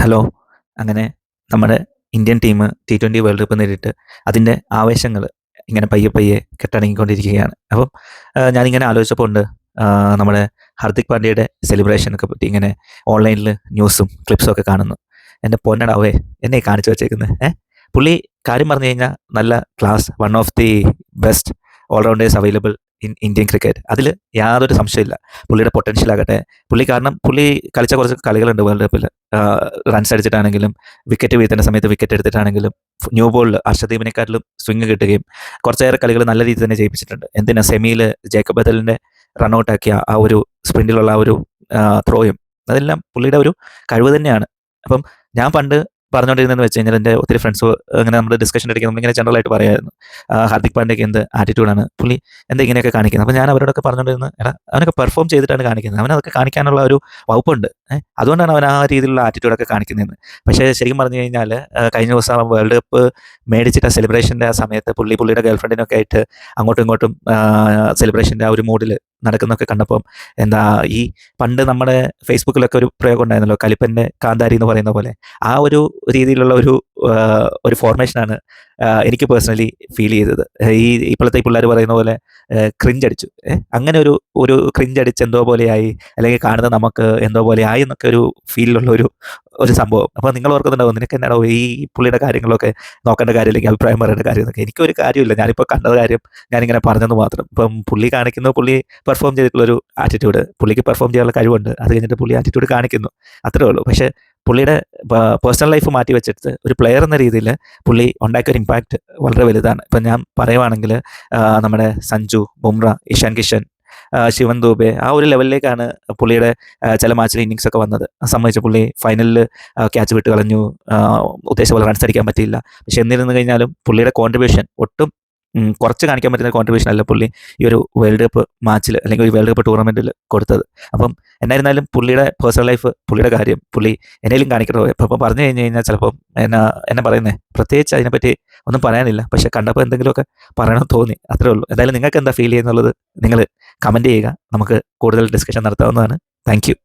Hello. അങ്ങനെ നമ്മുടെ Indian team T20 world cup നേടിയിട്ട് അതിൻ്റെ ആവേശങ്ങൾ ഇങ്ങനെ പയ്യെ പയ്യെ കെട്ടടങ്ങിക്കൊണ്ടിരിക്കുകയാണ്. അപ്പം ഞാനിങ്ങനെ ആലോചിച്ചപ്പോൾ ഉണ്ട് നമ്മുടെ ഹർദിക് പാണ്ഡ്യയുടെ സെലിബ്രേഷനൊക്കെ പറ്റി ഇങ്ങനെ ഓൺലൈനിൽ ന്യൂസും ക്ലിപ്സും ഒക്കെ കാണുന്നു. എൻ്റെ പൊന്നടാവേ എന്നെ കാണിച്ചു വച്ചേക്കുന്നത് പുള്ളി കാര്യം പറഞ്ഞു കഴിഞ്ഞാൽ നല്ല class one of the best all-rounders available in Indian cricket. അതിൽ യാതൊരു സംശയമില്ല. പുള്ളിയുടെ പൊട്ടൻഷ്യൽ ആകട്ടെ, പുള്ളി കളിച്ച കുറച്ച് കളികളുണ്ട് വേൾഡ് കപ്പിൽ. റൺസ് അടിച്ചിട്ടാണെങ്കിലും വിക്കറ്റ് വീഴ്ത്തേണ്ട സമയത്ത് വിക്കറ്റ് എടുത്തിട്ടാണെങ്കിലും ന്യൂ ബോളിൽ അർഷദീപിനെക്കാട്ടിലും സ്വിങ് കിട്ടുകയും കുറച്ചേറെ കളികൾ നല്ല രീതിയിൽ തന്നെ ജയിപ്പിച്ചിട്ടുണ്ട്. എന്തിനാ സെമിയിൽ ജേക്കബ് ബദലിൻ്റെ റണ്ണൗട്ടാക്കിയ ആ ഒരു സ്പ്രിൻറ്റിലുള്ള ആ ഒരു ത്രോയും അതെല്ലാം പുള്ളിയുടെ ഒരു കഴിവ് തന്നെയാണ്. അപ്പം ഞാൻ പണ്ട് പറഞ്ഞുകൊണ്ടിരുന്നതെന്ന് വെച്ച് കഴിഞ്ഞാൽ എൻ്റെ ഒത്തിരി ഫ്രണ്ട്സ് അങ്ങനെ നമ്മുടെ ഡിസ്കഷൻ ഇടയ്ക്ക് നമ്മളിങ്ങനെ ജനറൽ ആയിട്ട് പറയായിരുന്നു, ഹാർദിക് പാണ്ഡ്യയ്ക്ക് എന്ത് ആറ്റിറ്റ്യൂഡാണ്, പുള്ളി എന്താ ഇങ്ങനെയൊക്കെ കാണിക്കുന്നത്. അപ്പോൾ ഞാൻ അവരോടൊക്കെ പറഞ്ഞുകൊണ്ടിരുന്നത്, എടാ അവനൊക്കെ പെർഫോം ചെയ്തിട്ടാണ് കാണിക്കുന്നത്, അവനതൊക്കെ കാണിക്കാനുള്ള ഒരു വകുപ്പുണ്ട്, അതുകൊണ്ടാണ് അവൻ ആ രീതിയിലുള്ള ആറ്റിറ്റ്യൂഡൊക്കെ കാണിക്കുന്നതെന്ന്. പക്ഷേ ശരിക്കും പറഞ്ഞു കഴിഞ്ഞാൽ കഴിഞ്ഞ ദിവസം വേൾഡ് കപ്പ് മേടിച്ചിട്ട് ആ സെലിബ്രേഷൻ്റെ ആ സമയത്ത് പുള്ളിയുടെ ഗേൾഫ്രണ്ടിനൊക്കെ ആയിട്ട് അങ്ങോട്ടും ഇങ്ങോട്ടും സെലിബ്രേഷൻ്റെ ആ ഒരു മൂഡിൽ നടക്കുന്നതൊക്കെ കണ്ടപ്പം എന്താ ഈ പണ്ട് നമ്മുടെ ഫേസ്ബുക്കിലൊക്കെ ഒരു പ്രയോഗം ഉണ്ടായിരുന്നല്ലോ, കലിപ്പൻ്റെ കാന്താരി എന്ന് പറയുന്ന പോലെ ആ ഒരു രീതിയിലുള്ള ഒരു ഫോർമേഷനാണ് എനിക്ക് പേഴ്സണലി ഫീൽ ചെയ്തത്. ഇപ്പോഴത്തെ ഈ പിള്ളേർ പറയുന്ന പോലെ ക്രിഞ്ച് അടിച്ചു, അങ്ങനെ ഒരു ക്രിഞ്ച് അടിച്ച് എന്തോ പോലെയായി, അല്ലെങ്കിൽ കാണുന്ന നമുക്ക് എന്തോ പോലെ ആയി എന്നൊക്കെ ഒരു ഫീലിലുള്ള ഒരു സംഭവം. അപ്പോൾ നിങ്ങൾ ഓർക്കുന്നുണ്ടാവും, നിനക്ക് എന്നാടോ ഈ പുള്ളിയുടെ കാര്യങ്ങളൊക്കെ നോക്കേണ്ട കാര്യം, അല്ലെങ്കിൽ അഭിപ്രായം പറയേണ്ട കാര്യം എന്നൊക്കെ. എനിക്കൊരു കാര്യമില്ല, ഞാനിപ്പോൾ കണ്ടത് കാര്യം ഞാനിങ്ങനെ പറഞ്ഞെന്ന് മാത്രം. ഇപ്പം പുള്ളി പെർഫോം ചെയ്തിട്ടുള്ളൊരു ആറ്റിറ്റ്യൂഡ്, പുള്ളിക്ക് പെർഫോം ചെയ്യാനുള്ള കഴിവുണ്ട്, അത് കഴിഞ്ഞിട്ട് പുള്ളി ആറ്റിറ്റ്യൂഡ് കാണിക്കുന്നു, അത്രേ ഉള്ളൂ. പക്ഷേ പുള്ളിയുടെ പേഴ്സണൽ ലൈഫ് മാറ്റി വെച്ചിട്ട് ഒരു പ്ലെയർ എന്ന രീതിയിൽ പുള്ളി ഉണ്ടാക്കിയ ഒരു ഇമ്പാക്റ്റ് വളരെ വലുതാണ്. ഇപ്പം ഞാൻ പറയുവാണെങ്കിൽ നമ്മുടെ സഞ്ജു, ബുംറ, ഇഷാൻ കിഷൻ, ശിവൻ ദൂബെ, ആ ഒരു ലെവലിലേക്കാണ് പുള്ളിയുടെ ചില മാച്ചിൽ ഇന്നിങ്സ് ഒക്കെ വന്നത്. സംബന്ധിച്ച് പുള്ളി ഫൈനലിൽ ക്യാച്ച് വിട്ട് കളഞ്ഞു, ഉദ്ദേശിച്ച പോലെ റൺസ് അടിക്കാൻ പറ്റിയില്ല. പക്ഷെ എന്നിരുന്നു കഴിഞ്ഞാലും പുള്ളിയുടെ കോൺട്രിബ്യൂഷൻ ഒട്ടും കുറച്ച് കാണിക്കാൻ പറ്റുന്ന കോൺട്രിബ്യൂഷൻ അല്ല പുള്ളി ഈ ഒരു വേൾഡ് കപ്പ് മാച്ചിൽ അല്ലെങ്കിൽ ഒരു വേൾഡ് കപ്പ് ടൂർണമെൻറ്റിൽ കൊടുത്തത്. അപ്പം എന്നായിരുന്നാലും പുള്ളിയുടെ പേഴ്സണൽ ലൈഫ്, പുള്ളിയുടെ കാര്യം പുള്ളി എന്നേലും കാണിക്കണോ ഇപ്പം പറഞ്ഞു കഴിഞ്ഞ് കഴിഞ്ഞാൽ ചിലപ്പം എന്നെ പറയുന്നത് പ്രത്യേകിച്ച് അതിനെപ്പറ്റി ഒന്നും പറയാനില്ല. പക്ഷെ കണ്ടപ്പോൾ എന്തെങ്കിലുമൊക്കെ പറയണമെന്ന് തോന്നി, അത്രേ ഉള്ളൂ. എന്തായാലും നിങ്ങൾക്ക് എന്താ ഫീൽ ചെയ്യുന്നുള്ളത് നിങ്ങൾ കമൻറ്റ് ചെയ്യുക, നമുക്ക് കൂടുതൽ ഡിസ്കഷൻ നടത്താവുന്നതാണ്. Thank you.